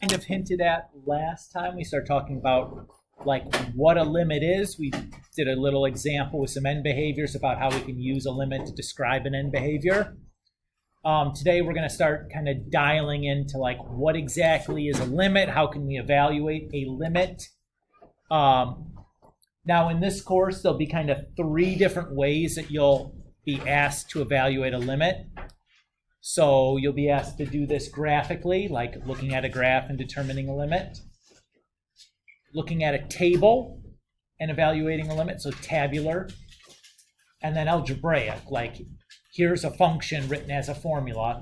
kind of hinted at last time. We started talking about like what a limit is. We did a little example with some end behaviors about how we can use a limit to describe an end behavior. Today we're going to start kind of dialing into like what exactly is a limit, how can we evaluate a limit. Now in this course there'll be kind of 3 different ways that you'll be asked to evaluate a limit. So you'll be asked to do this graphically, like looking at a graph and determining a limit. Looking at a table and evaluating a limit, so tabular. And then algebraic, like here's a function written as a formula,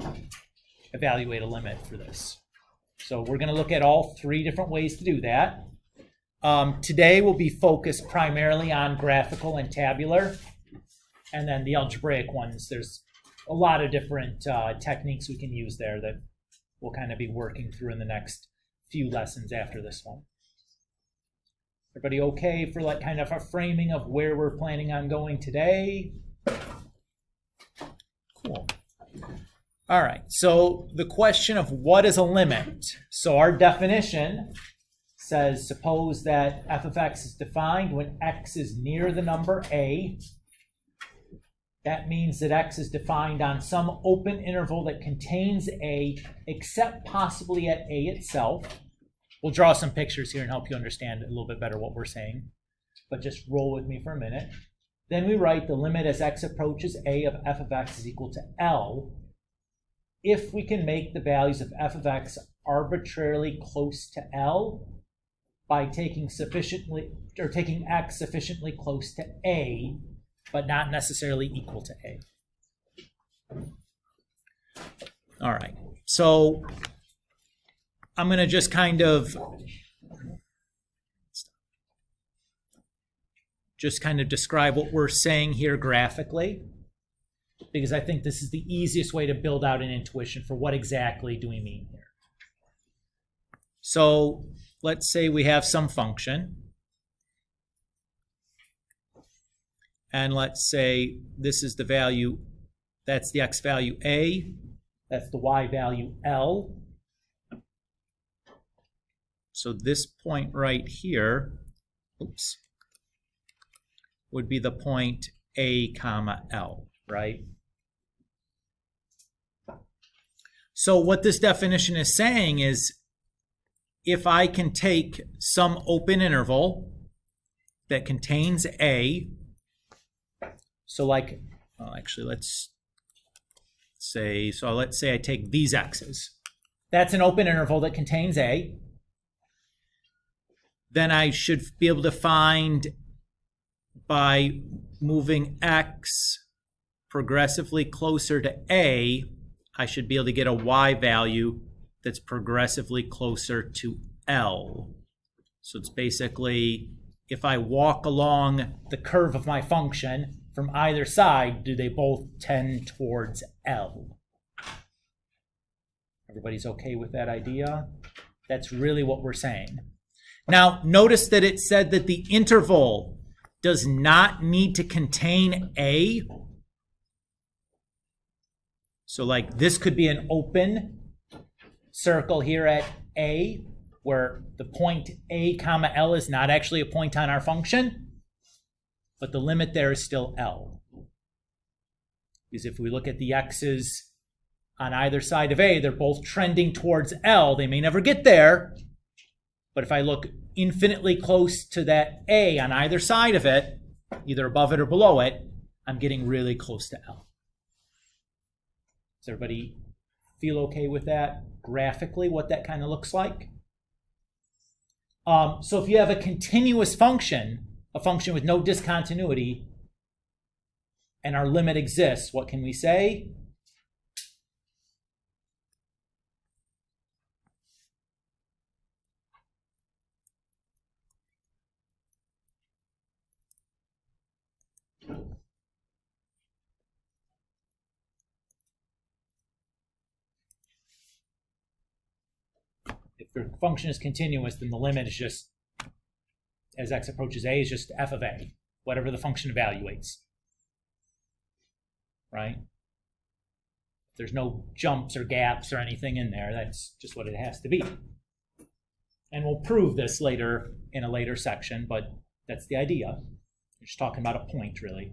evaluate a limit for this. So we're going to look at all 3 different ways to do that. Today we'll be focused primarily on graphical and tabular. And then the algebraic ones, there's a lot of different techniques we can use there that we'll kind of be working through in the next few lessons after this one. Everybody okay for like kind of a framing of where we're planning on going today? Cool. All right, so the question of what is a limit? So our definition says, suppose that f of x is defined when x is near the number a. That means that x is defined on some open interval that contains a, except possibly at a itself. We'll draw some pictures here and help you understand a little bit better what we're saying. But just roll with me for a minute. Then we write the limit as x approaches a of f of x is equal to L if we can make the values of f of x arbitrarily close to L by taking x sufficiently close to a, but not necessarily equal to a. All right, so I'm going to just kind of describe what we're saying here graphically, because I think this is the easiest way to build out an intuition for what exactly do we mean here. So let's say we have some function. And let's say this is the value, that's the x value a, that's the y value L. So this point right here, would be the point a comma L, right? So what this definition is saying is if I can take some open interval that contains a, so like, well, actually, let's say I take these x's. That's an open interval that contains a. Then I should be able to find, by moving x progressively closer to a, I should be able to get a y value that's progressively closer to L. So it's basically, if I walk along the curve of my function, from either side, do they both tend towards L? Everybody's okay with that idea? That's really what we're saying. Now, notice that it said that the interval does not need to contain a. So like this could be an open circle here at a, where the point a comma L is not actually a point on our function, but the limit there is still L. Because if we look at the x's on either side of a, they're both trending towards L. They may never get there, but if I look infinitely close to that a on either side of it, either above it or below it, I'm getting really close to L. Does everybody feel okay with that graphically, what that kind of looks like? So if you have a continuous function, a function with no discontinuity, and our limit exists, what can we say? If the function is continuous, then the limit is just, as x approaches a, is just f of a, whatever the function evaluates. Right? There's no jumps or gaps or anything in there. That's just what it has to be. And we'll prove this later in a later section, but that's the idea. We're just talking about a point, really.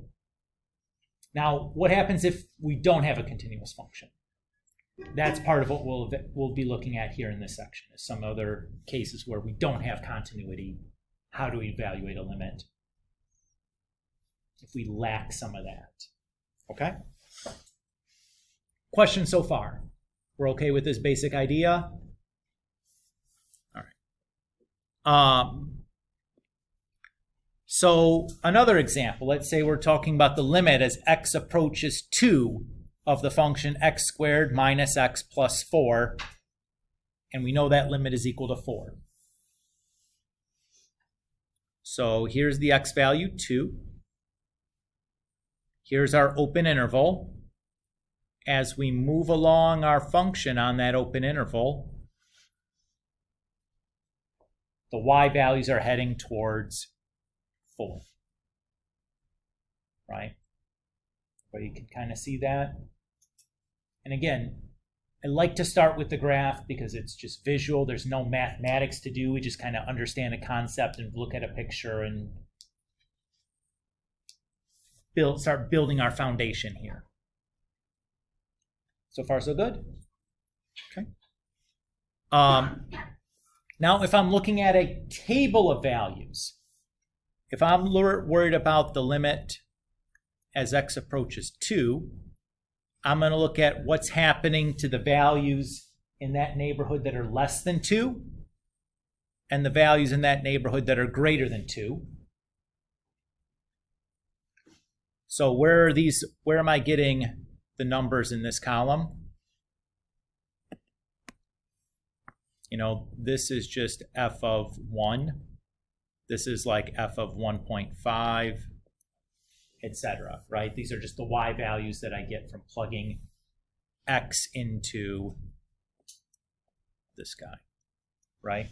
Now, what happens if we don't have a continuous function? That's part of what we'll be looking at here in this section, is some other cases where we don't have continuity. How do we evaluate a limit if we lack some of that? Okay? Questions so far? We're okay with this basic idea? All right. So another example, let's say we're talking about the limit as x approaches 2 of the function x squared minus x plus 4, and we know that limit is equal to 4. So here's the x value, 2. Here's our open interval. As we move along our function on that open interval, the y values are heading towards 4. Right? But you can kind of see that. And again, I like to start with the graph because it's just visual. There's no mathematics to do. We just kind of understand a concept and look at a picture and start building our foundation here. So far, so good? Okay. Now, if I'm looking at a table of values, if I'm worried about the limit as x approaches 2, I'm going to look at what's happening to the values in that neighborhood that are less than 2 and the values in that neighborhood that are greater than 2. So where am I getting the numbers in this column? You know, this is just f of 1. This is like f of 1.5. etc. Right? These are just the y values that I get from plugging x into this guy, right?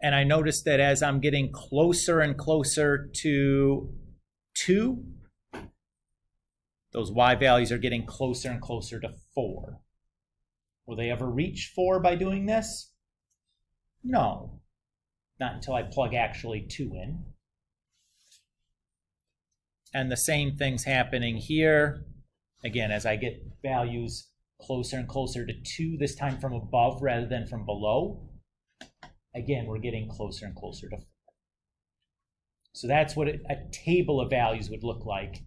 And I notice that as I'm getting closer and closer to 2, those y values are getting closer and closer to 4. Will they ever reach 4 by doing this? No, not until I plug actually 2 in. And the same thing's happening here. Again, as I get values closer and closer to 2, this time from above rather than from below, again, we're getting closer and closer to 4. So that's what a table of values would look like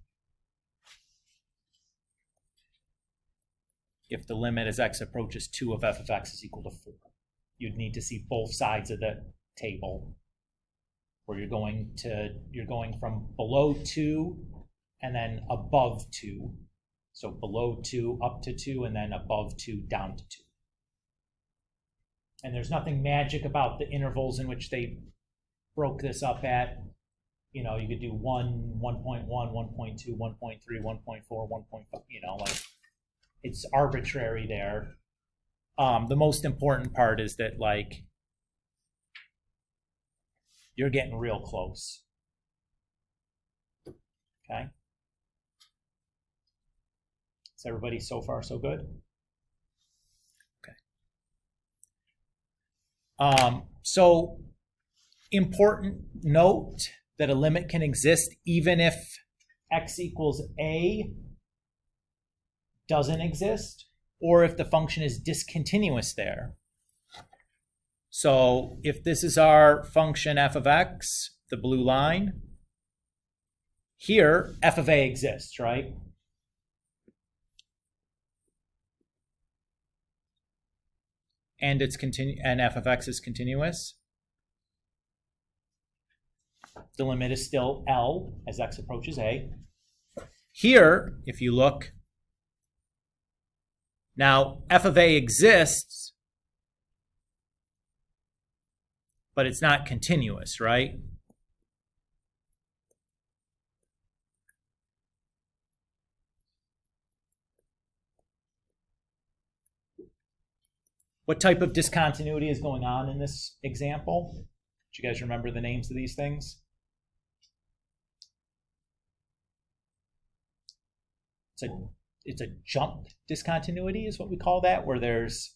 if the limit as x approaches 2 of f of x is equal to 4. You'd need to see both sides of the table, where you're going from below 2 and then above 2. So below 2 up to 2 and then above 2 down to 2. And there's nothing magic about the intervals in which they broke this up at. You know, you could do 1, 1.1, 1.2, 1.3, 1.4, 1.5, you know, like it's arbitrary there. The most important part is that, like, you're getting real close. Okay? Is everybody so far so good? Okay. So important note that a limit can exist even if x equals a doesn't exist, or if the function is discontinuous there. So if this is our function f of x, the blue line, here f of a exists, right? And and f of x is continuous. The limit is still L as x approaches a. Here, if you look, now f of a exists, but it's not continuous, right? What type of discontinuity is going on in this example? Do you guys remember the names of these things? It's a jump discontinuity is what we call that, where it's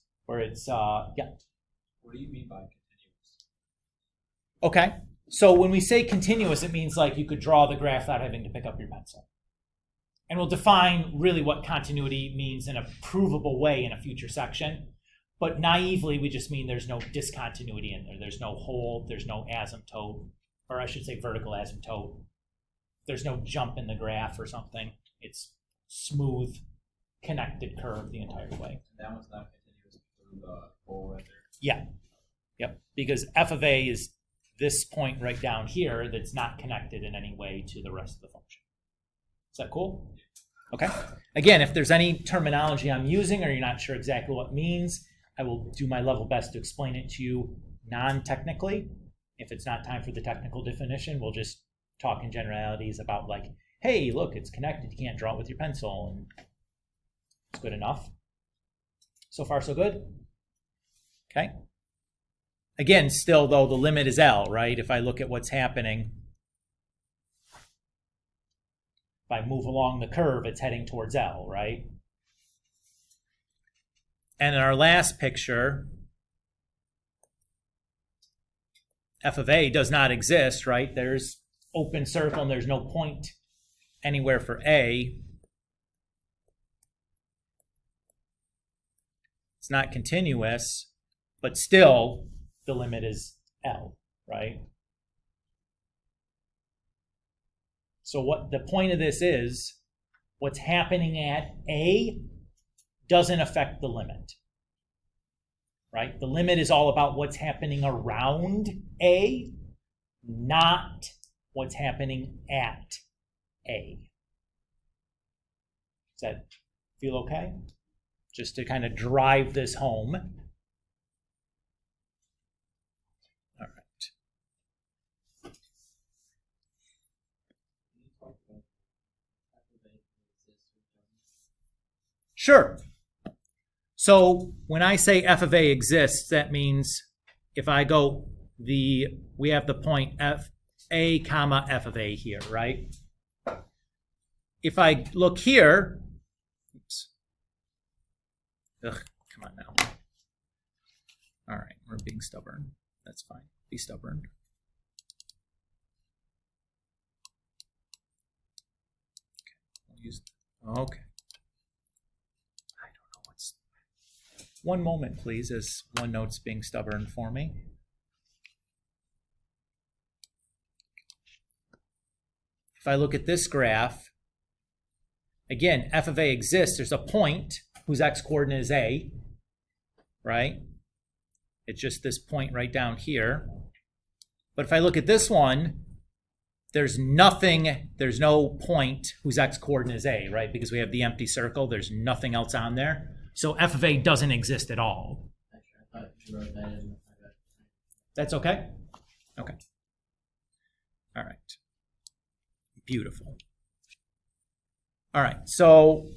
What do you mean by continuous? Okay, so when we say continuous, it means like you could draw the graph without having to pick up your pencil. And we'll define really what continuity means in a provable way in a future section. But naively, we just mean there's no discontinuity in there. There's no hole, there's no asymptote, or I should say vertical asymptote. There's no jump in the graph or something. It's smooth, connected curve the entire way. And that one's not continuous through the hole right there? Yeah. Yep. Because f of a is this point right down here that's not connected in any way to the rest of the function. Is that cool? Okay. Again, if there's any terminology I'm using or you're not sure exactly what it means, I will do my level best to explain it to you non-technically. If it's not time for the technical definition, we'll just talk in generalities about like, hey, look, it's connected. You can't draw it with your pencil. And it's good enough. So far, so good? Okay. Again, still, though, the limit is L, right? If I look at what's happening, if I move along the curve, it's heading towards L, right? And in our last picture, f of a does not exist, right? There's open circle and there's no point anywhere for a. It's not continuous, but still the limit is L, right? So what the point of this is, what's happening at A doesn't affect the limit, right? The limit is all about what's happening around A, not what's happening at A. Does that feel okay? Just to kind of drive this home. All right. Sure. So when I say f of a exists, that means if I go we have the point f a comma f of a here, right? If I look here, oops. Ugh, come on now. All right, we're being stubborn. That's fine. Be stubborn. Okay. One moment, please, as OneNote's being stubborn for me. If I look at this graph, again, f of a exists. There's a point whose x-coordinate is a, right? It's just this point right down here. But if I look at this one, there's no point whose x-coordinate is a, right? Because we have the empty circle. There's nothing else on there. So f of a doesn't exist at all. I thought you wrote that in. That's okay? Okay. All right. Beautiful. All right, so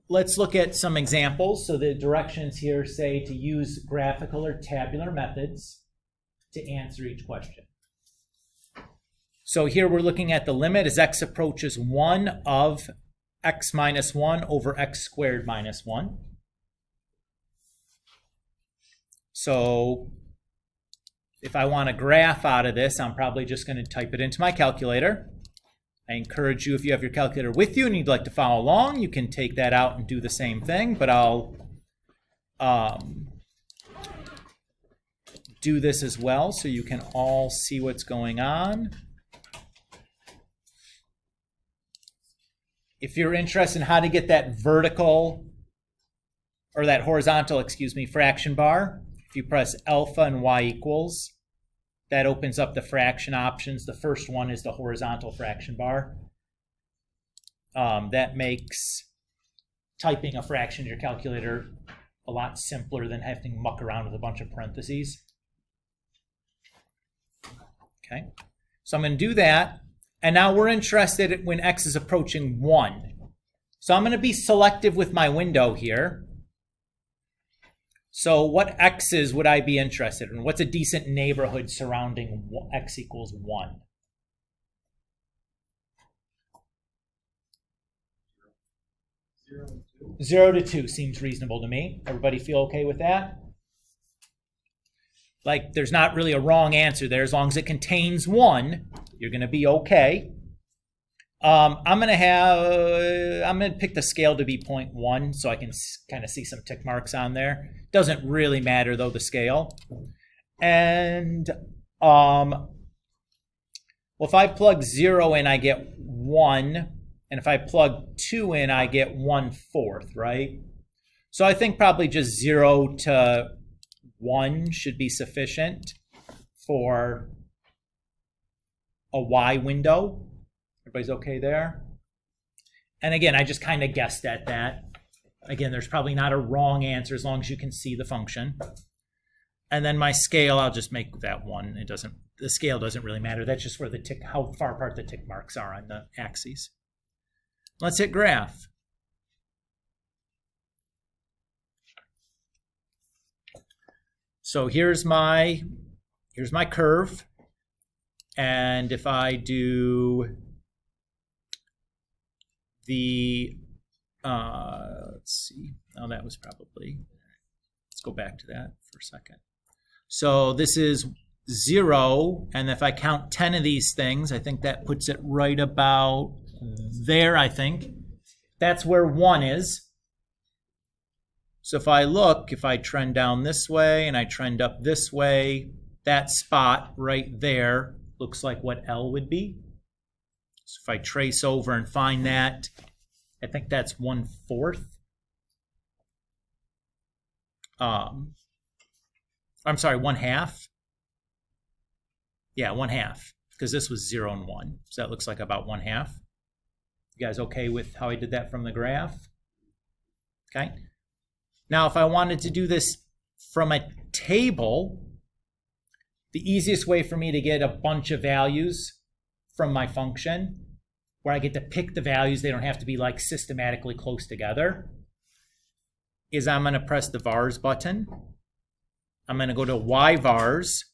let's look at some examples. So the directions here say to use graphical or tabular methods to answer each question. So here we're looking at the limit as x approaches 1 of x minus 1 over x squared minus 1. So if I want a graph out of this, I'm probably just going to type it into my calculator. I encourage you, if you have your calculator with you and you'd like to follow along, you can take that out and do the same thing, but I'll do this as well so you can all see what's going on. If you're interested in how to get that vertical, or that horizontal, fraction bar, if you press alpha and y equals, that opens up the fraction options. The first one is the horizontal fraction bar. That makes typing a fraction in your calculator a lot simpler than having to muck around with a bunch of parentheses. Okay, so I'm going to do that. And now we're interested when x is approaching 1. So I'm going to be selective with my window here. So what x's would I be interested in? What's a decent neighborhood surrounding x equals 1? 0 to 2 seems reasonable to me. Everybody feel okay with that? Like there's not really a wrong answer there. As long as it contains 1, you're going to be okay. I'm going to pick the scale to be 0.1 so I can kind of see some tick marks on there. Doesn't really matter though, the scale. And well, if I plug 0 in, I get 1. And if I plug 2 in, I get 1/4, right? So I think probably just 0 to 1 should be sufficient for a Y window. Everybody's okay there? And again, I just kind of guessed at that. Again, there's probably not a wrong answer as long as you can see the function. And then my scale, I'll just make that 1. The scale doesn't really matter. That's just where how far apart the tick marks are on the axes. Let's hit graph. So here's my curve. And if I do the, let's see, oh, that was probably, let's go back to that for a second. So this is 0, and if I count 10 of these things, I think that puts it right about there, I think. That's where 1 is. So if I trend down this way and I trend up this way, that spot right there looks like what L would be. So if I trace over and find that, I think that's 1/4. I'm sorry, 1/2. Yeah, 1/2, because this was 0 and 1. So that looks like about 1/2. You guys okay with how I did that from the graph? Okay. Now, if I wanted to do this from a table, the easiest way for me to get a bunch of values from my function, where I get to pick the values, they don't have to be like systematically close together, is I'm going to press the vars button. I'm going to go to Y vars.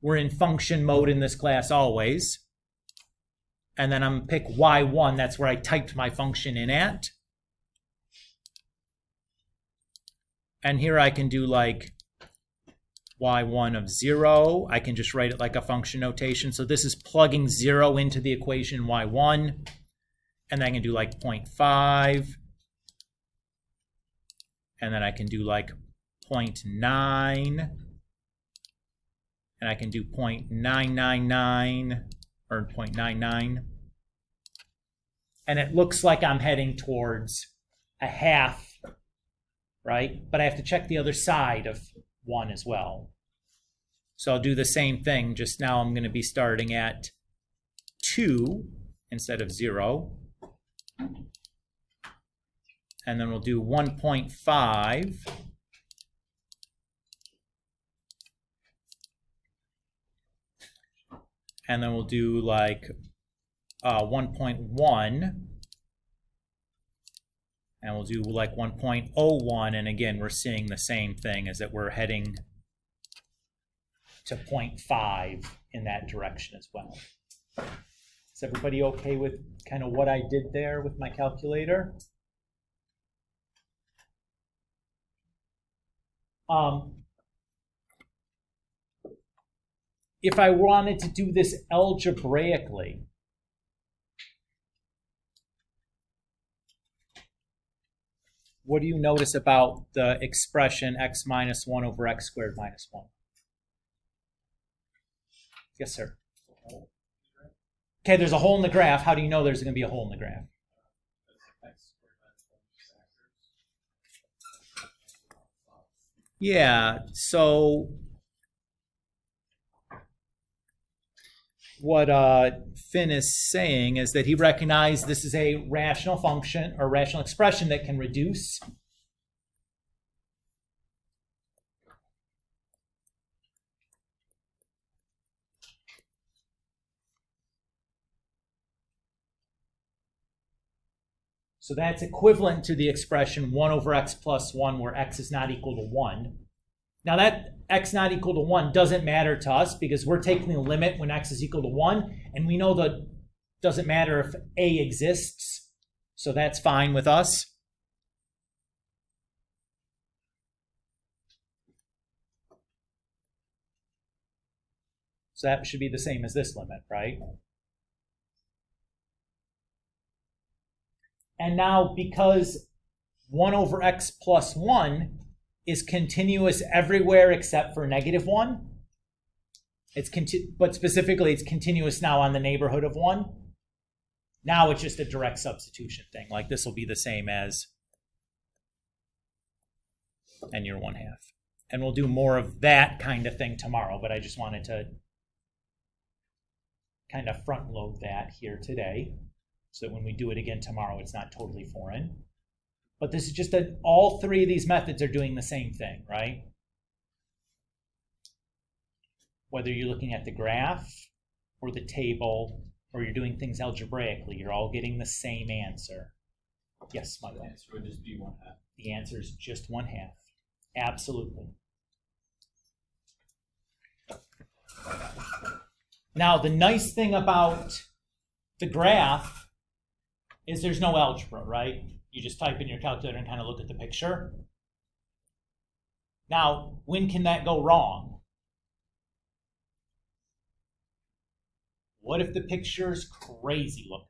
We're in function mode in this class always. And then I'm going to pick Y1. That's where I typed my function in at. And here I can do like Y1 of 0. I can just write it like a function notation. So this is plugging 0 into the equation Y1. And then I can do like 0.5. And then I can do like 0.9. And I can do 0.999 or 0.99. And it looks like I'm heading towards a half, right? But I have to check the other side of 1 as well. So I'll do the same thing, just now I'm going to be starting at 2 instead of 0. And then we'll do 1.5. And then we'll do like 1.1. And we'll do like 1.01. And again, we're seeing the same thing, is that we're heading to 0.5 in that direction as well. Is everybody okay with kind of what I did there with my calculator? If I wanted to do this algebraically, what do you notice about the expression x minus 1 over x squared minus 1? Yes, sir. Okay, there's a hole in the graph. How do you know there's going to be a hole in the graph? Yeah, so what Finn is saying is that he recognized this is a rational function or rational expression that can reduce. So that's equivalent to the expression 1 over x plus 1, where x is not equal to 1. Now that x not equal to 1 doesn't matter to us because we're taking the limit when x is equal to 1, and we know that it doesn't matter if a exists, so that's fine with us. So that should be the same as this limit, right? And now because 1 over x plus 1 is continuous everywhere except for -1, but specifically it's continuous now on the neighborhood of 1. Now it's just a direct substitution thing. Like this will be the same as n near 1/2. And we'll do more of that kind of thing tomorrow, but I just wanted to kind of front load that here today so that when we do it again tomorrow, it's not totally foreign. But this is just that all three of these methods are doing the same thing, right? Whether you're looking at the graph or the table or you're doing things algebraically, you're all getting the same answer. Yes, Michael? The answer would just be 1/2. The answer is just 1/2. Absolutely. Now, the nice thing about the graph is there's no algebra, right? You just type in your calculator and kind of look at the picture. Now, when can that go wrong? What if the picture's crazy looking?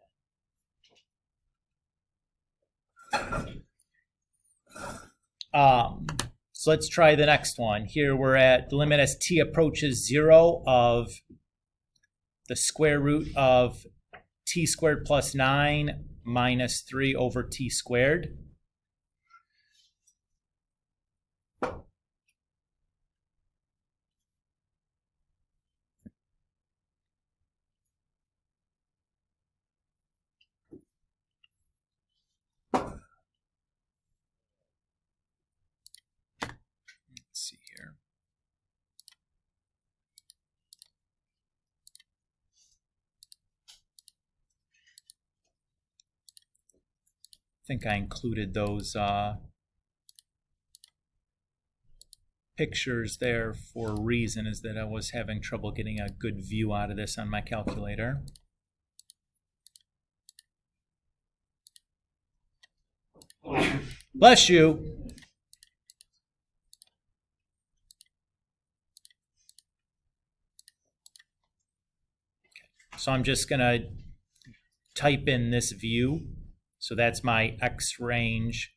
So let's try the next one. Here we're at the limit as t approaches 0 of the square root of t squared plus 9 minus 3 over t squared. Let's see here. I think I included those pictures there for a reason, is that I was having trouble getting a good view out of this on my calculator. Bless you. So I'm just going to type in this view. So that's my x range,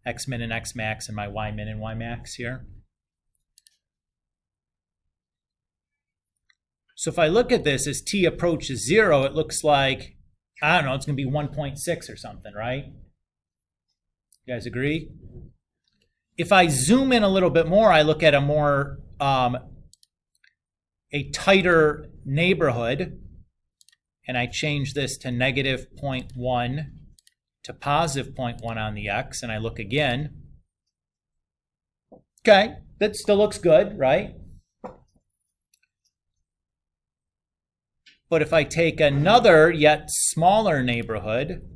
x min and x max, and my y min and y max here. So if I look at this as t approaches 0, it looks like, I don't know, it's going to be 1.6 or something, right? You guys agree? If I zoom in a little bit more, I look at a more, a tighter neighborhood, and I change this to negative 0.1 to positive 0.1 on the x, and I look again. Okay, that still looks good, right? But if I take another yet smaller neighborhood,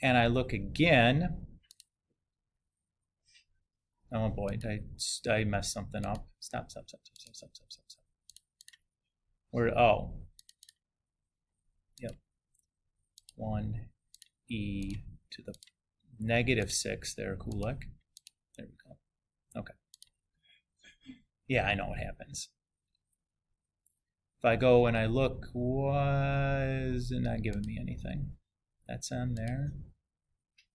and I look again, oh boy, I messed something up. Stop. Where, oh. Yep. 1e to the negative 6 there, Kulik. There we go. Okay. Yeah, I know what happens. If I go and I look, was it not giving me anything? That's on there.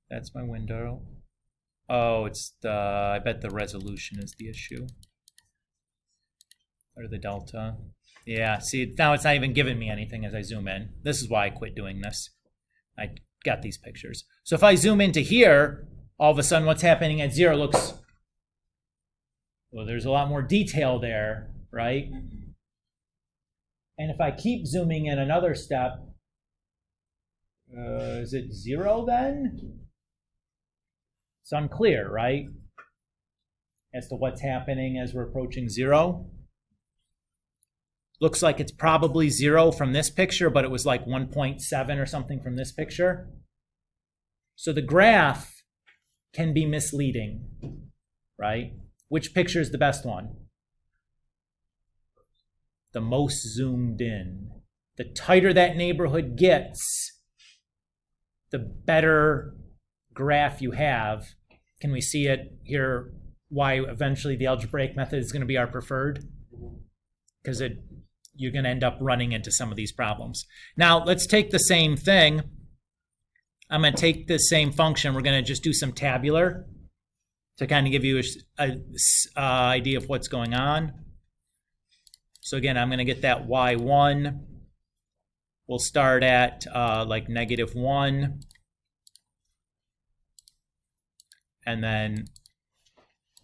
That's my window. Oh, it's the, I bet the resolution is the issue. Or the delta. Yeah, see, now it's not even giving me anything as I zoom in. This is why I quit doing this. I got these pictures. So if I zoom into here, all of a sudden what's happening at 0 looks, well, there's a lot more detail there, right? And if I keep zooming in another step, is it 0 then? It's unclear, right? As to what's happening as we're approaching 0. Looks like it's probably 0 from this picture, but it was like 1.7 or something from this picture. So the graph can be misleading, right? Which picture is the best one? The most zoomed in. The tighter that neighborhood gets, the better graph you have. Can we see it here, why eventually the algebraic method is going to be our preferred? Because you're going to end up running into some of these problems. Now, let's take the same thing. I'm going to take this same function. We're going to just do some tabular to kind of give you an idea of what's going on. So again, I'm going to get that y1. We'll start at like -1. And then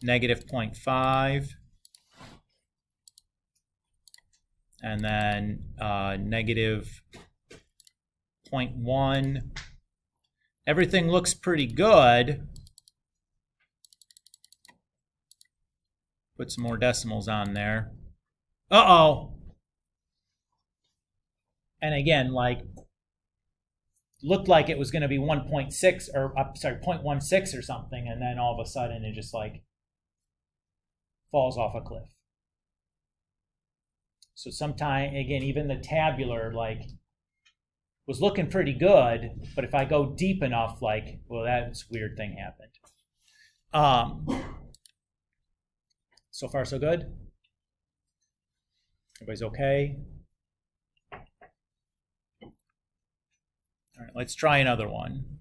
-0.5. And then -0.1. Everything looks pretty good. Put some more decimals on there. Uh-oh. And again, like, looked like it was going to be 1.6 or, sorry, 0.16 or something, and then all of a sudden it just like falls off a cliff. So sometime, again, even the tabular, like, was looking pretty good, but if I go deep enough, like, well, that's weird thing happened. So far, so good? Everybody's okay? All right, let's try another one.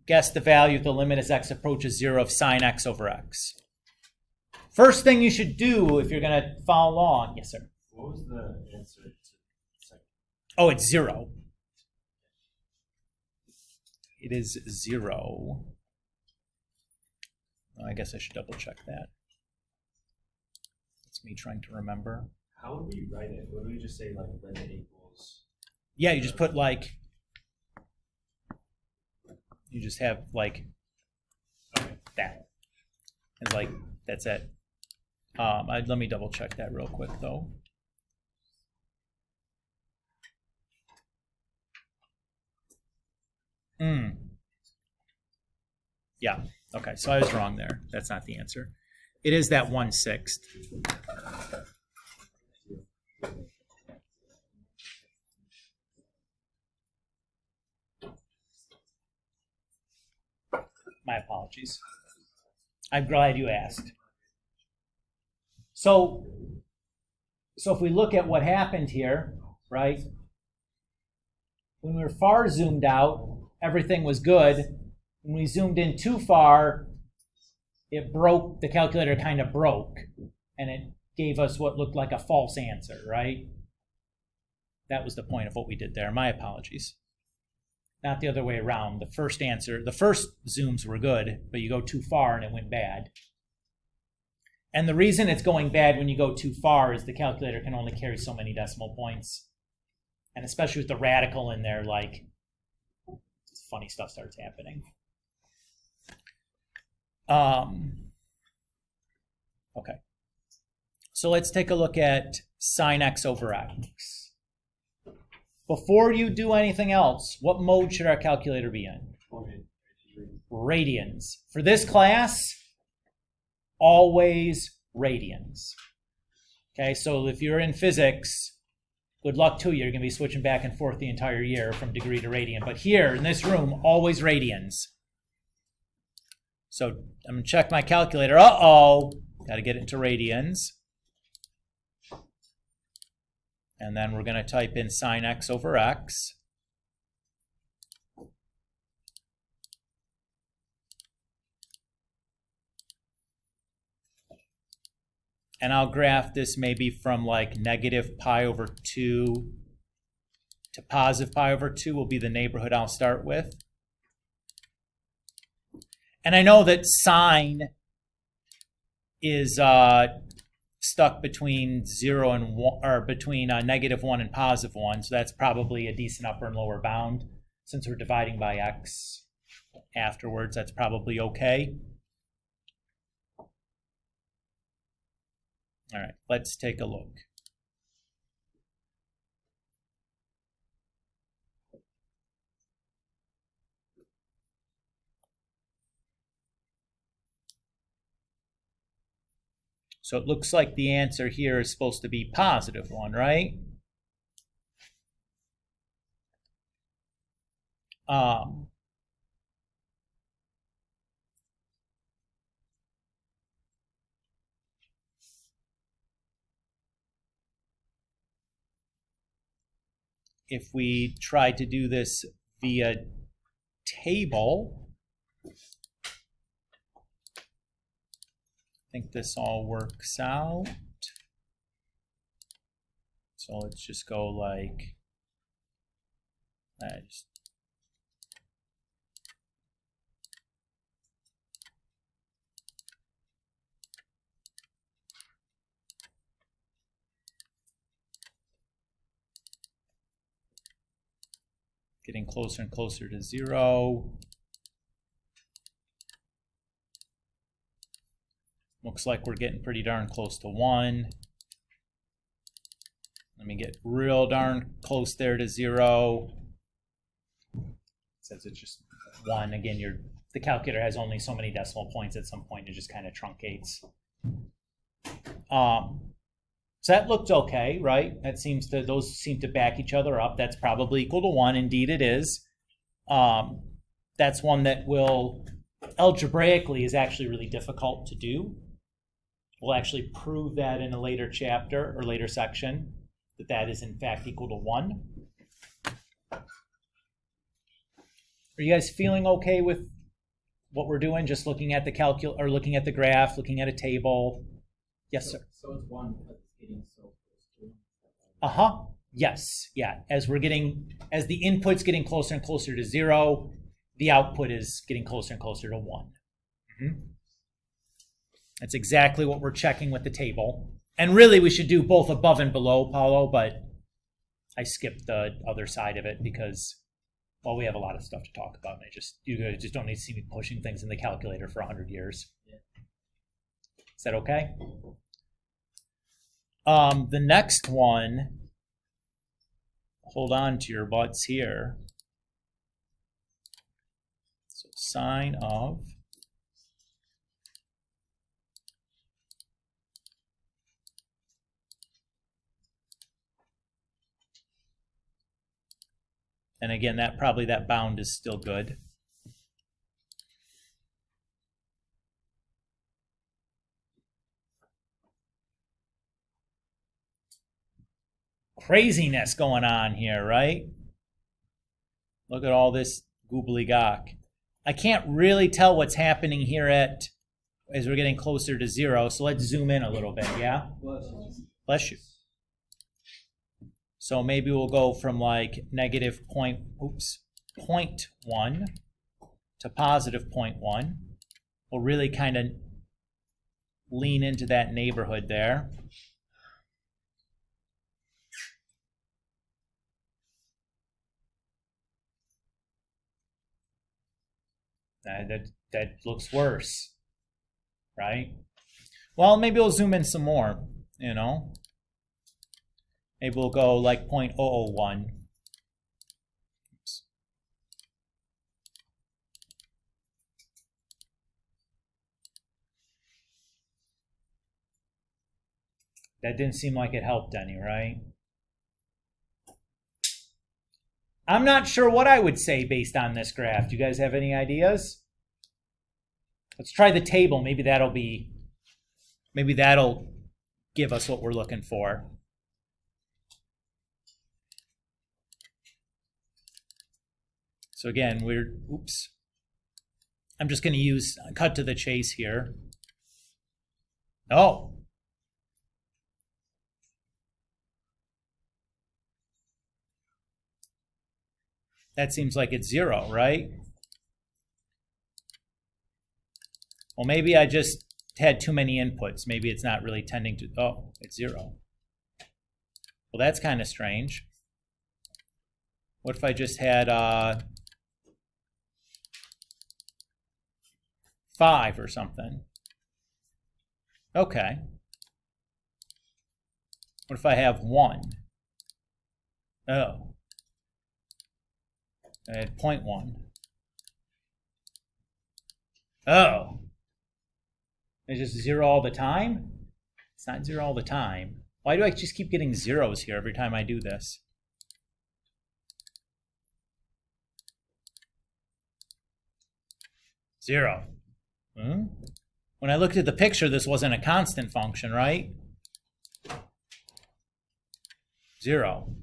Guess the value of the limit as x approaches 0 of sine x over x. First thing you should do if you're going to follow along. Yes, sir. What was the answer to the second? Oh, it's 0. It is 0. Well, I guess I should double check that. It's me trying to remember. How would we write it? Would we just say like limit equals? Yeah, you just put like, you just have like that. It's like, that's it. Let me double check that real quick though. Yeah, okay, so I was wrong there. That's not the answer. It is that 1/6. My apologies. I'm glad you asked. So if we look at what happened here, right? When we were far zoomed out, everything was good. When we zoomed in too far, it broke, the calculator kind of broke, and it gave us what looked like a false answer, right? That was the point of what we did there. My apologies. Not the other way around. The first answer, the first zooms were good, but you go too far and it went bad. And the reason it's going bad when you go too far is the calculator can only carry so many decimal points. And especially with the radical in there, like, funny stuff starts happening. Okay. So let's take a look at sine x over x. Before you do anything else, what mode should our calculator be in? Radians. For this class, always radians. Okay, so if you're in physics, good luck to you. You're going to be switching back and forth the entire year from degree to radian. But here in this room, always radians. So I'm going to check my calculator. Uh-oh. Got to get it into radians. And then we're going to type in sine x over x. And I'll graph this maybe from like -pi/2 to +pi/2 will be the neighborhood I'll start with. And I know that sine is stuck between 0 and 1, or between -1 and +1, so that's probably a decent upper and lower bound. Since we're dividing by x afterwards, that's probably okay. All right, let's take a look. So it looks like the answer here is supposed to be +1, right? If we try to do this via table, I think this all works out. So let's just go like, getting closer and closer to 0. Looks like we're getting pretty darn close to 1. Let me get real darn close there to 0. It says it's just 1. Again, the calculator has only so many decimal points. At some point, it just kind of truncates. So that looked okay, right? Those seem to back each other up. That's probably equal to 1. Indeed, it is. That's one that will algebraically is actually really difficult to do. We'll actually prove that in a later chapter or later section, that is in fact equal to 1. Are you guys feeling okay with what we're doing? Just looking at the looking at the graph, looking at a table. Yes, sir. So it's 1 because it's getting so close to. Yes. Yeah. As the input's getting closer and closer to 0, the output is getting closer and closer to 1. That's exactly what we're checking with the table. And really, we should do both above and below, Paulo, but I skipped the other side of it because, well, we have a lot of stuff to talk about, and you guys just don't need to see me pushing things in the calculator for 100 years. Yeah. Is that okay? The next one, hold on to your butts here. So sine of and again, that bound is still good. Craziness going on here, right? Look at all this gobbledygook. I can't really tell what's happening here as we're getting closer to 0, so let's zoom in a little bit, yeah? Bless you. So maybe we'll go from like negative 0.1 to positive 0.1. We'll really kind of lean into that neighborhood there. That looks worse, right? Well, maybe we'll zoom in some more, Maybe we'll go like 0.001. Oops. That didn't seem like it helped any, right? I'm not sure what I would say based on this graph. Do you guys have any ideas? Let's try the table. Maybe that'll give us what we're looking for. So again, I'm just going to cut to the chase here. Oh. That seems like it's 0, right? Well, maybe I just had too many inputs. Maybe it's not really tending to, it's 0. Well, that's kind of strange. What if I just had 5 or something? Okay. What if I have 1? Oh. I had 0.1. Oh. It's just 0 all the time? It's not 0 all the time. Why do I just keep getting zeros here every time I do this? 0. When I looked at the picture, this wasn't a constant function, right? 0.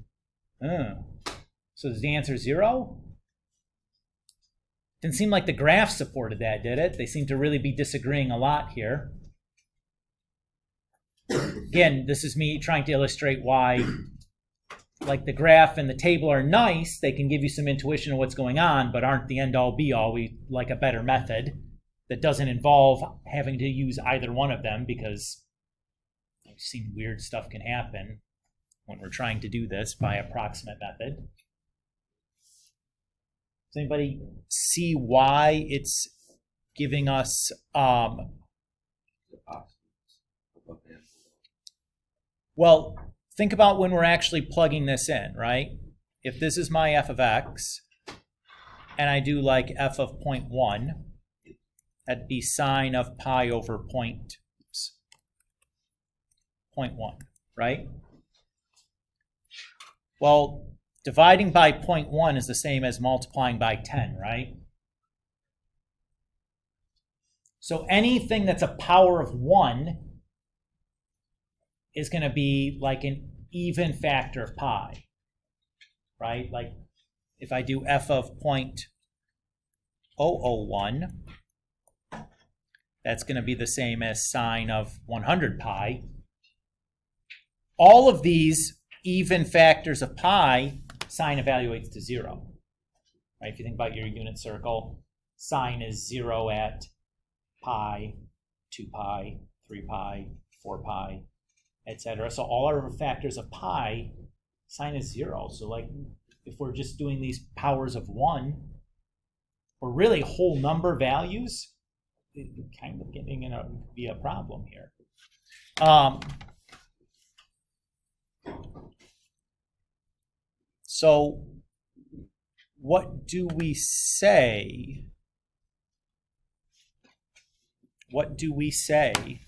So is the answer 0? Didn't seem like the graph supported that, did it? They seem to really be disagreeing a lot here. Again, this is me trying to illustrate why, like, the graph and the table are nice. They can give you some intuition of what's going on, but aren't the end-all be-all. We like a better method that doesn't involve having to use either one of them, because I've seen weird stuff can happen when we're trying to do this by approximate method. Does anybody see why it's giving us well, think about when we're actually plugging this in, right? If this is my f of x, and I do like f of 0.1, that'd be sine of pi over 0.1, right? Well, dividing by 0.1 is the same as multiplying by 10, right? So anything that's a power of 1 is going to be like an even factor of pi, right? Like if I do f of 0.001, that's going to be the same as sine of 100 pi. All of these even factors of pi, sine evaluates to 0. Right? If you think about your unit circle, sine is 0 at pi, 2 pi, 3 pi, 4 pi, etc. So all our factors of pi, sine is 0. So like if we're just doing these powers of 1, or really whole number values, it's kind of getting in be a problem here. So what do we say? What do we say?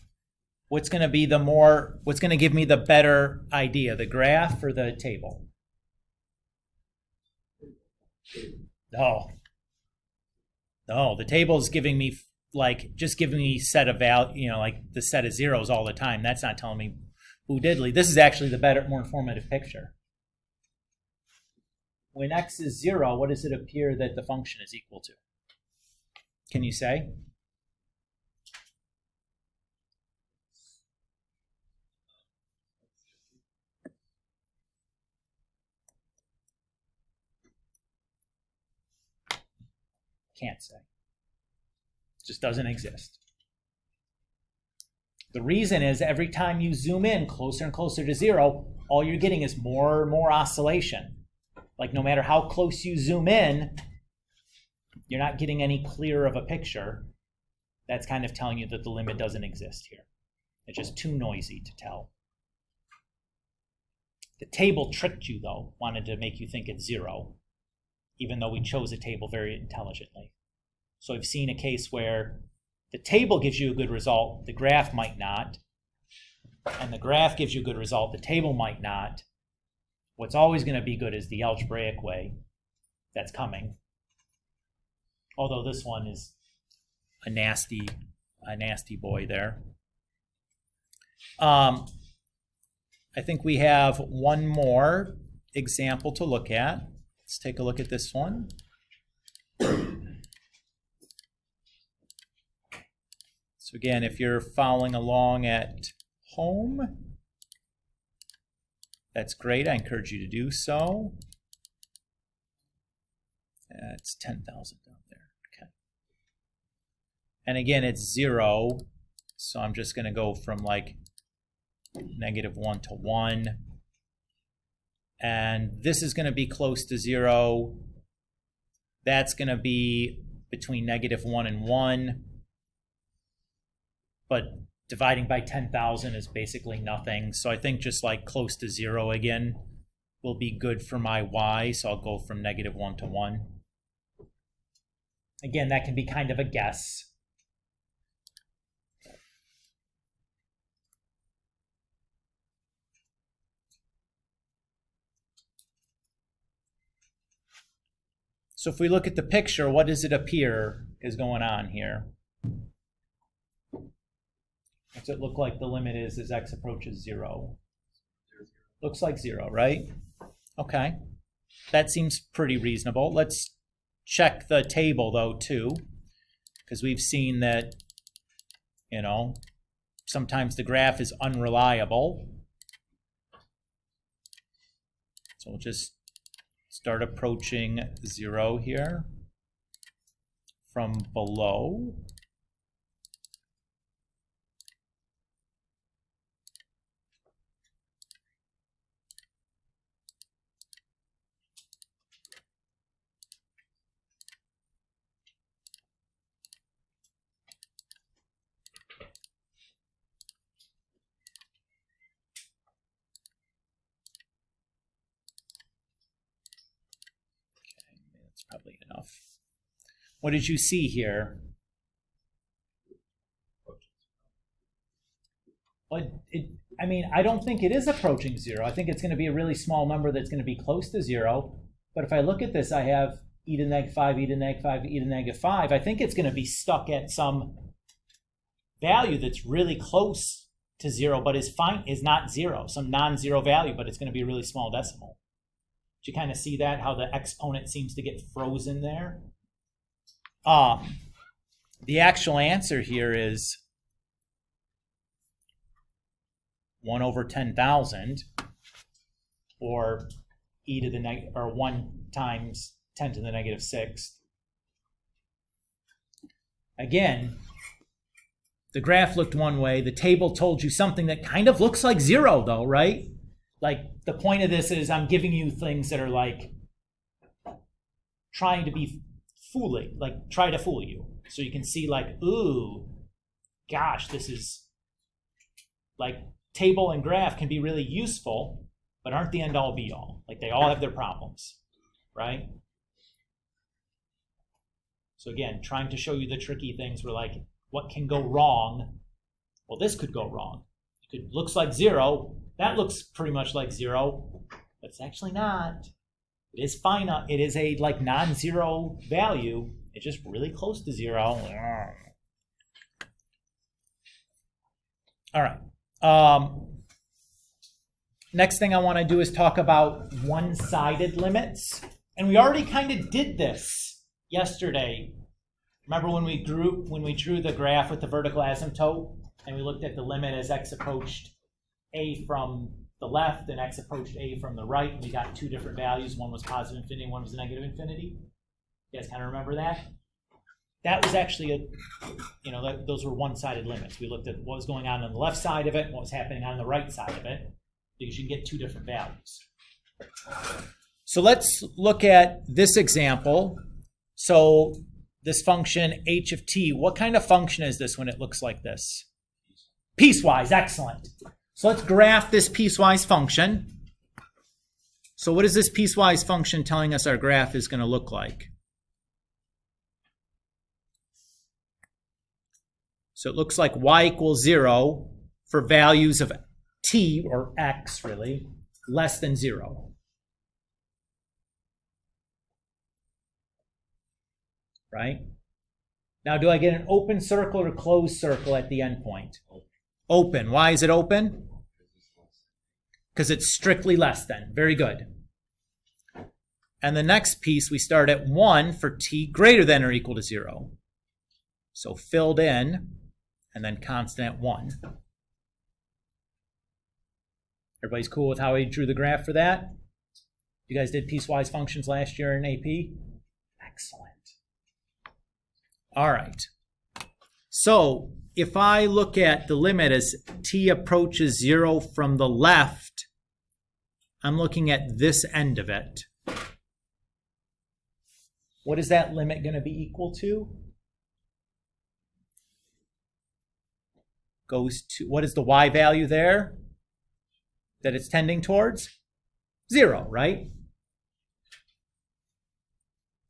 What's going to be what's going to give me the better idea, the graph or the table? No, the table is giving me just giving me set of value, like the set of zeros all the time. That's not telling me who diddly. This is actually the better, more informative picture. When x is 0, what does it appear that the function is equal to? Can you say? Can't say. It just doesn't exist. The reason is every time you zoom in closer and closer to 0, all you're getting is more and more oscillation. Like no matter how close you zoom in, you're not getting any clearer of a picture. That's kind of telling you that the limit doesn't exist here. It's just too noisy to tell. The table tricked you, though, wanted to make you think it's 0, even though we chose a table very intelligently. So I've seen a case where the table gives you a good result, the graph might not, and the graph gives you a good result, the table might not. What's always going to be good is the algebraic way that's coming. Although this one is a nasty boy there. I think we have one more example to look at. Let's take a look at this one. So again, if you're following along at home, that's great. I encourage you to do so. It's 10,000 down there. Okay. And again, it's 0. So I'm just going to go from like -1 to 1. And this is going to be close to 0. That's going to be between -1 and 1. But dividing by 10,000 is basically nothing. So I think just like close to 0 again will be good for my y. So I'll go from -1 to 1. Again, that can be kind of a guess. So if we look at the picture, what does it appear? is going on here? What's it look like the limit is as x approaches 0? Looks like 0, right? Okay. That seems pretty reasonable. Let's check the table, though, too, because we've seen that, sometimes the graph is unreliable. So we'll just start approaching 0 here from below. Probably enough. What did you see here? I don't think it is approaching 0. I think it's going to be a really small number that's going to be close to 0. But if I look at this, I have e to negative 5, e to negative 5, e to negative 5. I think it's going to be stuck at some value that's really close to 0, but is not 0, some non-zero value, but it's going to be a really small decimal. Do you kind of see that, how the exponent seems to get frozen there? The actual answer here is 1 over 10,000, or e to the or 1 times 10 to the negative 6th. Again, the graph looked one way. The table told you something that kind of looks like 0, though, right? Like, the point of this is I'm giving you things that are like trying to be fooling, like try to fool you. So you can see like, ooh, gosh, this is like table and graph can be really useful, but aren't the end all be all. Like they all have their problems, right? So again, trying to show you the tricky things were like, what can go wrong? Well, this could go wrong. It looks like 0. That looks pretty much like 0, but it's actually not. It is finite. It is a like non-zero value. It's just really close to 0. All right. Next thing I want to do is talk about one-sided limits. And we already kind of did this yesterday. Remember when we drew the graph with the vertical asymptote and we looked at the limit as x approached a from the left and x approached a from the right, and we got 2 different values. One was positive infinity, one was negative infinity. You guys kind of remember that? That was actually those were one-sided limits. We looked at what was going on the left side of it and what was happening on the right side of it, because you can get 2 different values. So let's look at this example. So this function h of t, what kind of function is this when it looks like this? Piecewise, excellent. So let's graph this piecewise function. So what is this piecewise function telling us our graph is going to look like? So it looks like y equals 0 for values of t, or x really, less than 0. Right? Now, do I get an open circle or closed circle at the endpoint? Open. Why is it open? Because it's strictly less than. Very good. And the next piece, we start at 1 for t greater than or equal to 0. So filled in, and then constant at 1. Everybody's cool with how I drew the graph for that? You guys did piecewise functions last year in AP? Excellent. All right. So if I look at the limit as t approaches 0 from the left, I'm looking at this end of it. What is that limit going to be equal to? Goes to, what is the y value there that it's tending towards? 0, right?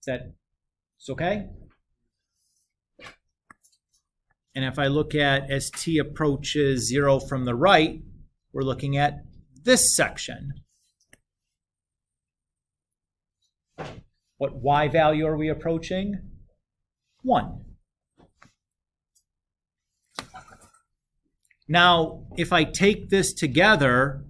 It's okay? And if I look at as t approaches 0 from the right, we're looking at this section. What y value are we approaching? 1. Now, if I take this together,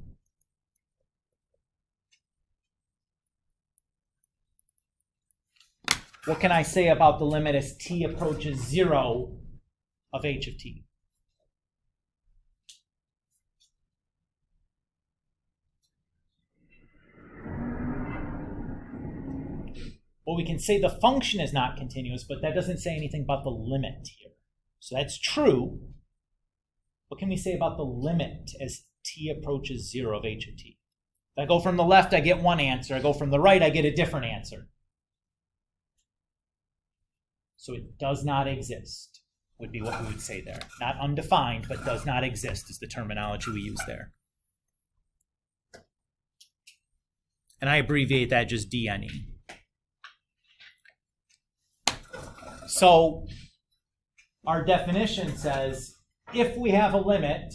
what can I say about the limit as t approaches 0 of h of t? Well, we can say the function is not continuous, but that doesn't say anything about the limit here. So that's true. What can we say about the limit as t approaches 0 of h of t? If I go from the left, I get one answer. I go from the right, I get a different answer. So it does not exist, would be what we would say there. Not undefined, but does not exist is the terminology we use there. And I abbreviate that just DNE. So our definition says if we have a limit,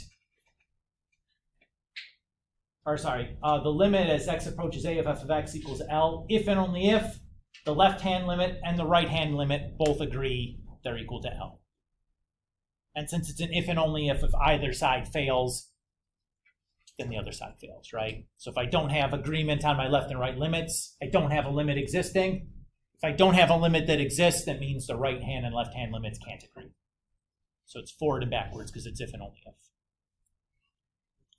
the limit as x approaches a of f of x equals L, if and only if the left-hand limit and the right-hand limit both agree they're equal to L. And since it's an if and only if either side fails, then the other side fails, right? So if I don't have agreement on my left and right limits, I don't have a limit existing. If I don't have a limit that exists, that means the right-hand and left-hand limits can't agree. So it's forward and backwards because it's if and only if.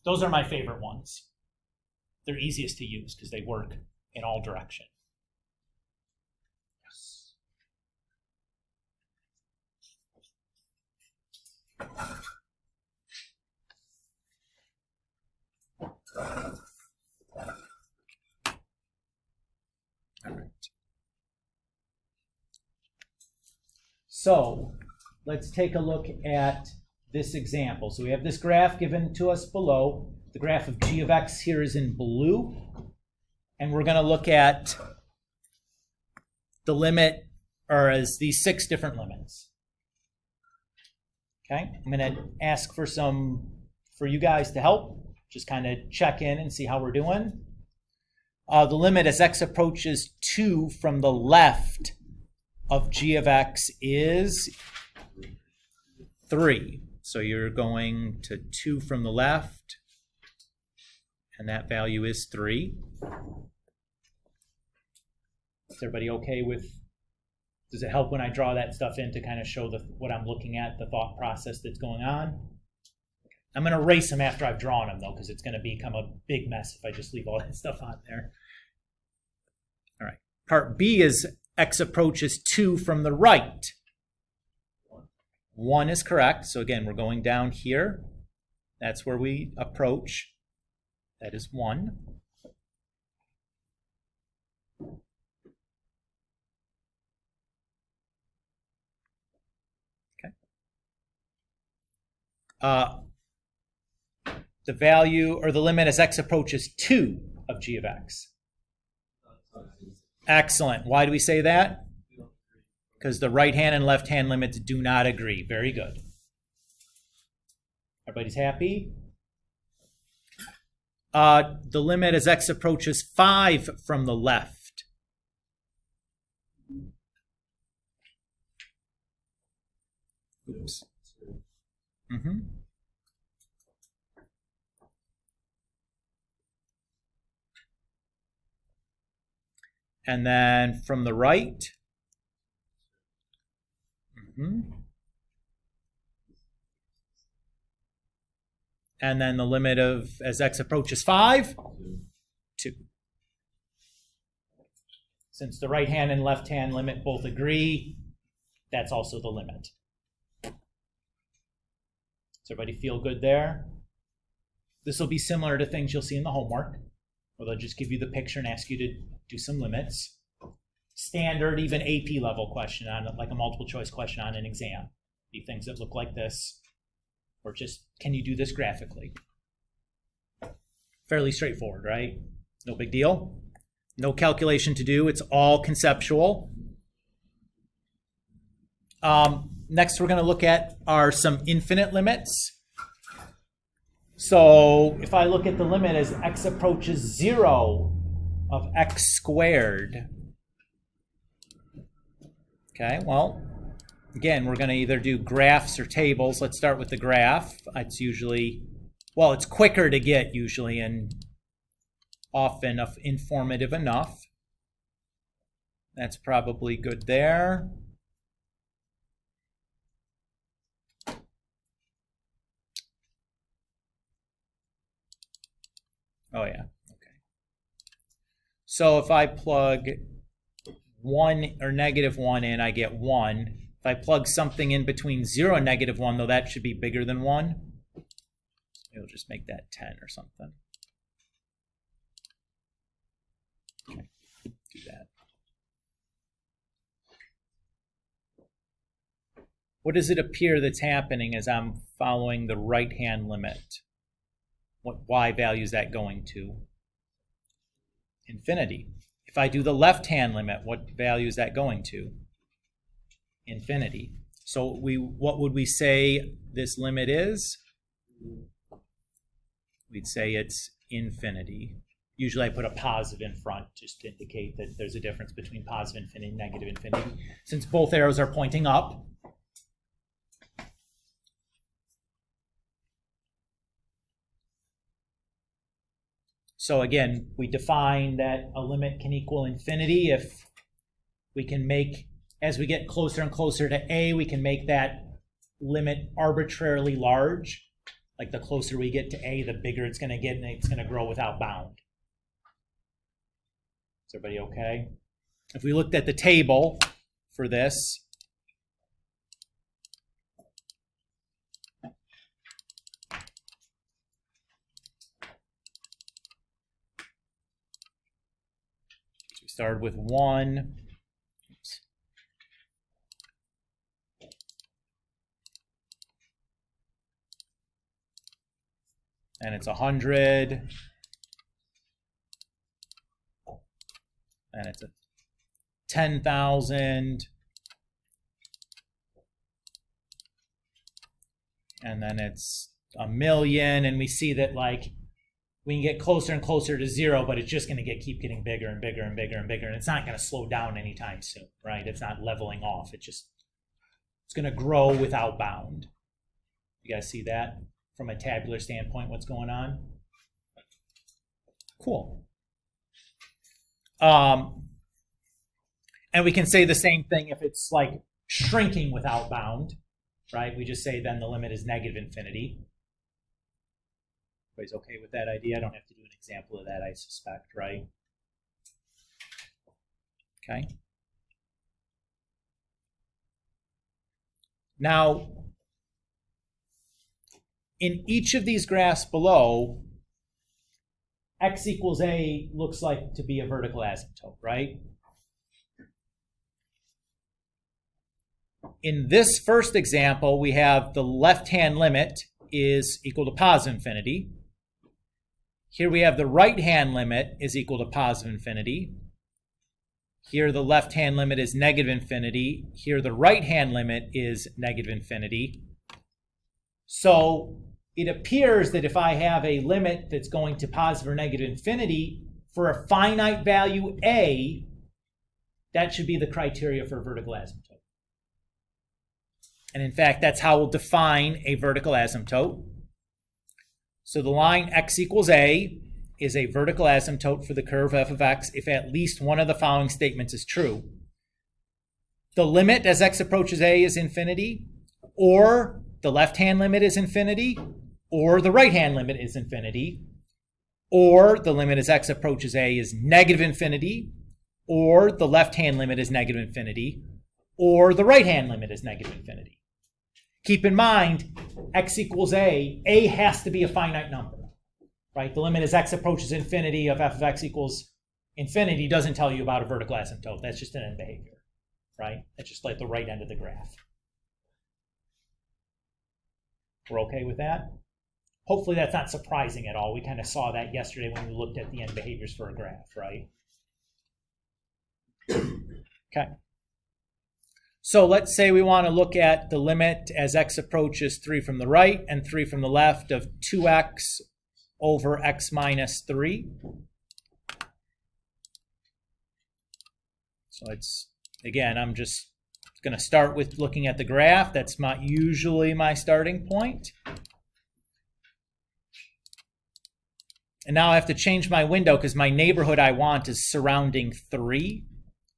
Those are my favorite ones. They're easiest to use because they work in all directions. Yes. All right. So let's take a look at this example. So we have this graph given to us below. The graph of g of x here is in blue. And we're going to look at the limit, or as these 6 different limits. Okay, I'm going to ask for you guys to help. Just kind of check in and see how we're doing. The limit as x approaches 2 from the left of g of x is 3. So you're going to 2 from the left, and that value is 3. Is everybody okay with, does it help when I draw that stuff in to kind of show what I'm looking at, the thought process that's going on? I'm going to erase them after I've drawn them, though, because it's going to become a big mess if I just leave all that stuff on there. All right. Part B is x approaches 2 from the right. 1 is correct. So again, we're going down here. That's where we approach. That is 1. Okay. The value or the limit as x approaches 2 of g of x. Excellent. Why do we say that? Because the right-hand and left-hand limits do not agree. Very good. Everybody's happy? The limit as x approaches 5 from the left. Oops. Mm-hmm. And then from the right. Mm-hmm. And then the limit of as x approaches 5, 2. Since the right hand and left hand limit both agree, that's also the limit. Does everybody feel good there? This will be similar to things you'll see in the homework, where they'll just give you the picture and ask you to do some limits. Standard, even AP level question on, like a multiple choice question on an exam. Be things that look like this, or just, can you do this graphically? Fairly straightforward, right? No big deal. No calculation to do. It's all conceptual. Next, we're going to look at are some infinite limits. So if I look at the limit as x approaches 0 of x squared. Okay, well, again, we're going to either do graphs or tables. Let's start with the graph. It's usually, well, it's quicker to get usually and often informative enough. That's probably good there. Oh yeah, okay. So if I plug 1 or -1 in, I get 1. If I plug something in between 0 and -1, though, that should be bigger than 1. It'll just make that 10 or something. Okay, do that. What does it appear that's happening as I'm following the right-hand limit? What y value is that going to? Infinity. If I do the left-hand limit, what value is that going to? Infinity. So what would we say this limit is? We'd say it's infinity. Usually I put a positive in front just to indicate that there's a difference between positive infinity and negative infinity. Since both arrows are pointing up, so again, we define that a limit can equal infinity if we can make, as we get closer and closer to a, we can make that limit arbitrarily large. Like the closer we get to a, the bigger it's going to get, and it's going to grow without bound. Is everybody okay? If we looked at the table for this, started with 1. Oops. And it's 100. And it's a 10,000. And then it's 1,000,000. And we see that, like, we can get closer and closer to 0, but it's just going to keep getting bigger and bigger and bigger and bigger, and it's not going to slow down anytime soon, right? It's not leveling off. It's going to grow without bound. You guys see that from a tabular standpoint? What's going on? Cool. And we can say the same thing if it's like shrinking without bound, right? We just say then the limit is negative infinity. Everybody's okay with that idea? I don't have to do an example of that, I suspect, right? Okay. Now, in each of these graphs below, x equals a looks like to be a vertical asymptote, right? In this first example, we have the left-hand limit is equal to positive infinity. Here we have the right-hand limit is equal to positive infinity. Here the left-hand limit is negative infinity. Here the right-hand limit is negative infinity. So it appears that if I have a limit that's going to positive or negative infinity for a finite value a, that should be the criteria for a vertical asymptote. And in fact, that's how we'll define a vertical asymptote. So the line x equals a is a vertical asymptote for the curve f of x if at least one of the following statements is true. The limit as x approaches a is infinity, or the left-hand limit is infinity, or the right-hand limit is infinity, or the limit as x approaches a is negative infinity, or the left-hand limit is negative infinity, or the right-hand limit is negative infinity. Keep in mind, x equals a has to be a finite number, right? The limit as x approaches infinity of f of x equals infinity doesn't tell you about a vertical asymptote. That's just an end behavior, right? That's just like the right end of the graph. We're okay with that? Hopefully that's not surprising at all. We kind of saw that yesterday when we looked at the end behaviors for a graph, right? Okay. So let's say we want to look at the limit as x approaches 3 from the right and 3 from the left of 2x over x minus 3. So it's, again, I'm just It's going to start with looking at the graph. That's not usually my starting point. And now I have to change my window because my neighborhood I want is surrounding 3.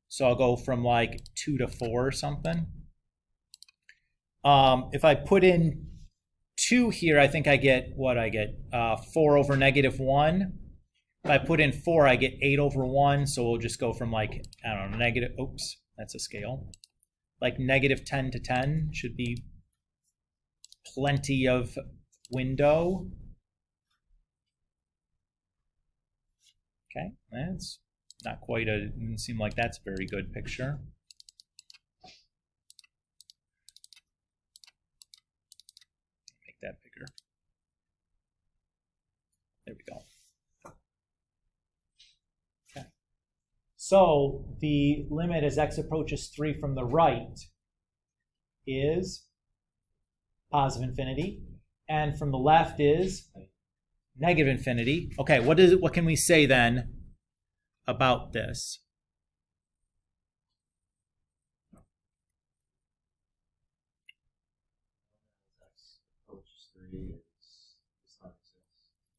So I'll go from like 2 to 4 or something. If I put in 2 here, I think I get what I get, 4 over -1. If I put in 4, I get 8 over 1. So we'll just go from like, I don't know, negative, oops, that's a scale. Like -10 to 10 should be plenty of window. Okay, that's not quite doesn't seem like that's a very good picture. Make that bigger. There we go. Okay. So the limit as x approaches 3 from the right is positive infinity, and from the left is negative infinity. Okay, what can we say then about this?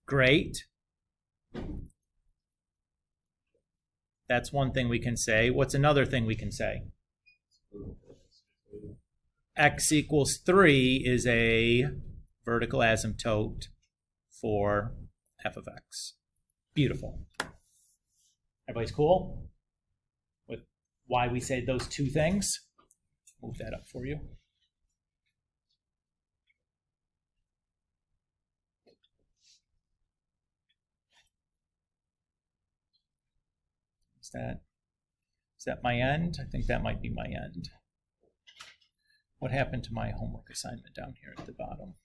Great. That's one thing we can say. What's another thing we can say? X equals 3 is a vertical asymptote for f of x. Beautiful. Everybody's cool with why we say those two things? Move that up for you. Is that my end? I think that might be my end. What happened to my homework assignment down here at the bottom?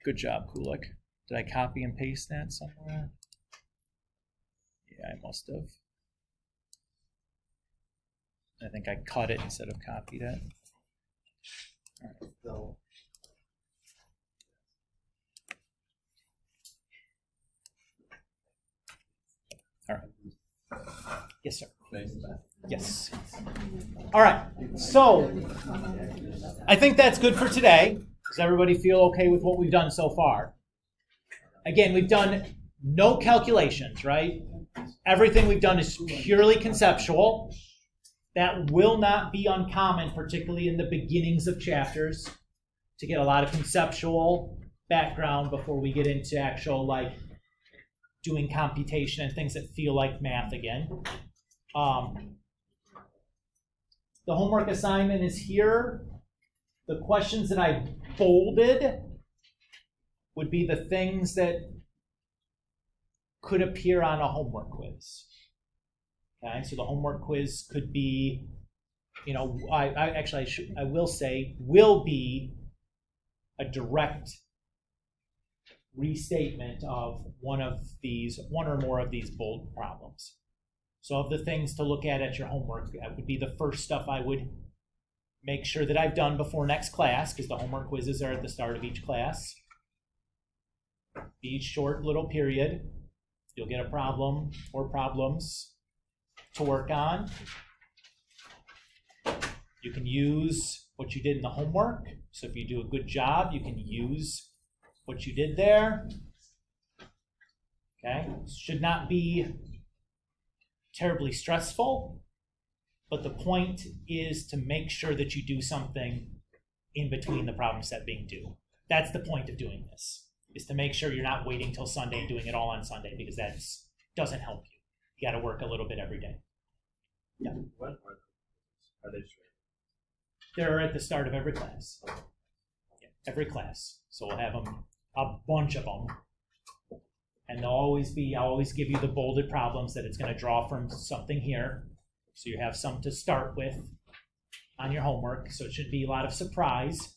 Good job, Kulik. Did I copy and paste that somewhere? Yeah, I must have. I think I cut it instead of copied it. All right, so. All right. Yes, sir. Yes. All right. So I think that's good for today. Does everybody feel okay with what we've done so far? Again, we've done no calculations, right? Everything we've done is purely conceptual. That will not be uncommon, particularly in the beginnings of chapters, to get a lot of conceptual background before we get into actual, like, doing computation and things that feel like math again. The homework assignment is here. The questions that I bolded would be the things that could appear on a homework quiz. Okay, so the homework quiz could be, you know, I will say, will be a direct restatement of one or more of these bold problems. So of the things to look at your homework, that would be the first stuff I would make sure that I've done before next class, because the homework quizzes are at the start of each class. Each short little period, you'll get a problem or problems to work on. You can use what you did in the homework. So if you do a good job, you can use what you did there. Okay, should not be terribly stressful, but the point is to make sure that you do something in between the problem set being due. That's the point of doing this, is to make sure you're not waiting till Sunday and doing it all on Sunday, because that doesn't help you. You got to work a little bit every day. Yeah. What are they straight? They're at the start of every class. Yeah, every class. So we'll have them, a bunch of them. And I'll always give you the bolded problems that it's going to draw from something here. So you have some to start with on your homework. So it should be a lot of surprise.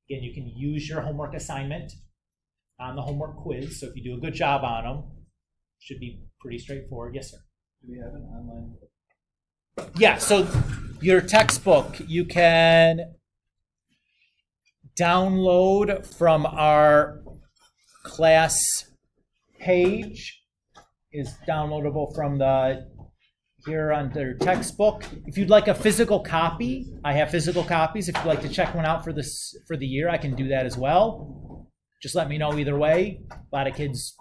Again, you can use your homework assignment on the homework quiz. So if you do a good job on them, it should be pretty straightforward. Yes, sir. Do we have an online? Yeah, so your textbook you can download from our class page. is downloadable from the here under textbook. If you'd like a physical copy, I have physical copies. If you'd like to check one out for the year, I can do that as well. Just let me know either way. A lot of kids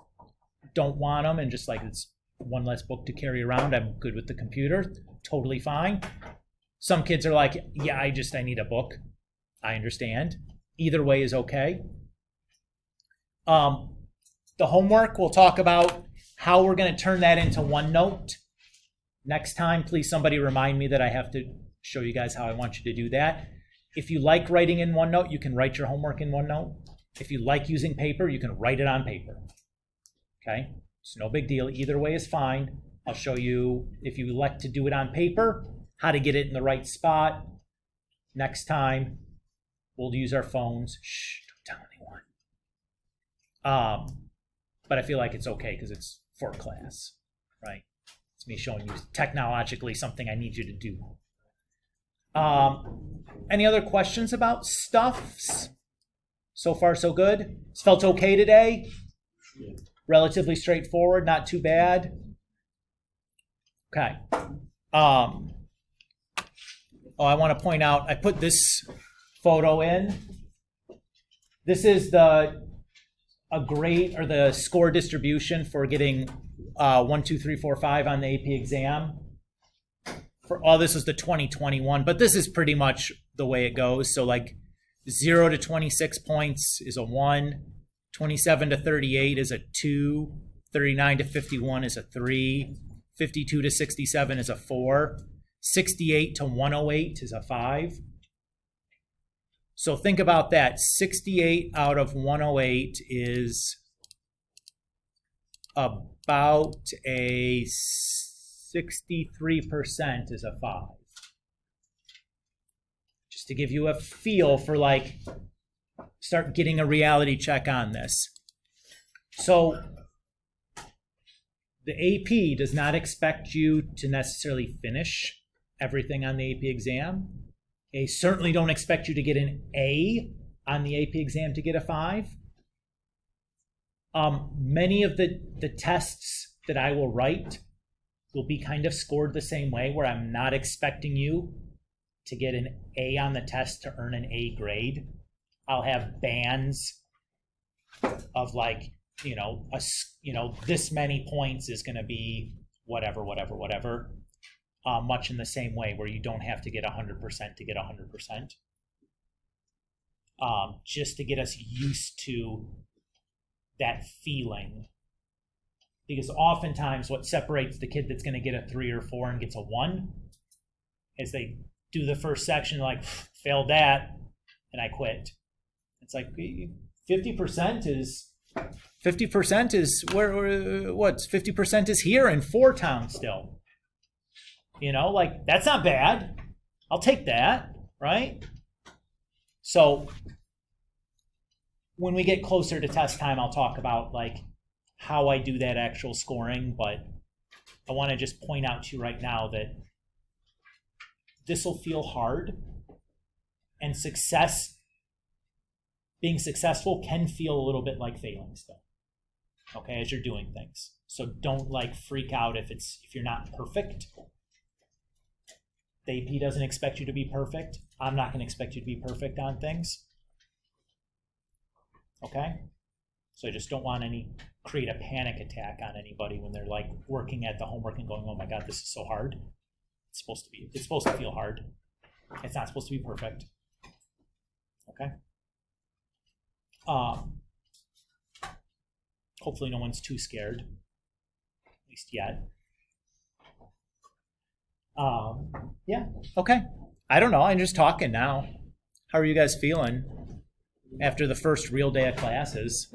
don't want them and just like it's one less book to carry around. I'm good with the computer. Totally fine. Some kids are like, yeah, I need a book. I understand. Either way is okay. The homework, we'll talk about how we're going to turn that into OneNote. Next time, please somebody remind me that I have to show you guys how I want you to do that. If you like writing in OneNote, you can write your homework in OneNote. If you like using paper, you can write it on paper. Okay? It's no big deal. Either way is fine. I'll show you, if you elect to do it on paper, how to get it in the right spot. Next time, we'll use our phones. Shh, don't tell anyone. But I feel like it's okay because it's for class, right? It's me showing you technologically something I need you to do. Any other questions about stuffs? So far, so good. It's felt okay today. Relatively straightforward, not too bad. Okay. I want to point out, I put this photo in. This is the score distribution for getting 1, 2, 3, 4, 5 on the AP exam. This is the 2021, but this is pretty much the way it goes. So like 0 to 26 points is a 1, 27 to 38 is a 2, 39 to 51 is a 3, 52 to 67 is a 4, 68 to 108 is a 5. So think about that. 68 out of 108 is about a 63% is a 5. Just to give you a feel for like, start getting a reality check on this. So the AP does not expect you to necessarily finish everything on the AP exam. They certainly don't expect you to get an A on the AP exam to get a 5. Many of the tests that I will write will be kind of scored the same way, where I'm not expecting you to get an A on the test to earn an A grade. I'll have bands of like, this many points is going to be whatever. Much in the same way, where you don't have to get 100% to get 100%. Just to get us used to that feeling. Because oftentimes what separates the kid that's going to get a 3 or 4 and gets a 1 is they do the first section like, failed that, and I quit. It's like 50% is what's 50% is here in 4 towns still. Like that's not bad. I'll take that, right? So when we get closer to test time, I'll talk about like how I do that actual scoring, but I want to just point out to you right now that this will feel hard, and being successful can feel a little bit like failing still, okay, as you're doing things. So don't like freak out if you're not perfect. The AP doesn't expect you to be perfect. I'm not going to expect you to be perfect on things. Okay? So I just don't want create a panic attack on anybody when they're like working at the homework and going, oh my God, this is so hard. It's supposed to feel hard. It's not supposed to be perfect. Okay? Hopefully no one's too scared, at least yet. Yeah, okay. I don't know, I'm just talking now. How are you guys feeling after the first real day of classes?